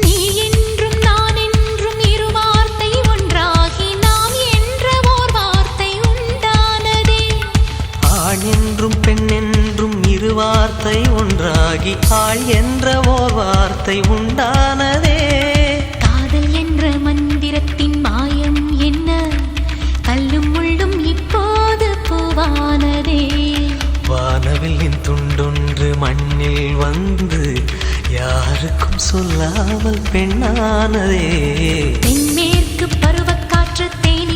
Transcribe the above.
நீ என்றும் நான் என்றும் இரு வார்த்தை ஒன்றாகி நாம் என்ற ஓர் வார்த்தை உண்டானதே. ஆண் என்றும் பெண் என்றும் இரு வார்த்தை ஒன்றாகி ஆள் என்ற ஓர் வார்த்தை உண்டானதே. காதல் என்ற மந்திரத்தின் மாயம் என்ன, கல்லும் முள்ளும் இப்போது பூவானதே. வானவில்லின் துண்டொன்று மண்ணில் வந்து யாருக்கும் சொல்லாமல் பெண்ணானதே. தென்மேற்கு பருவக்காற்று தேன்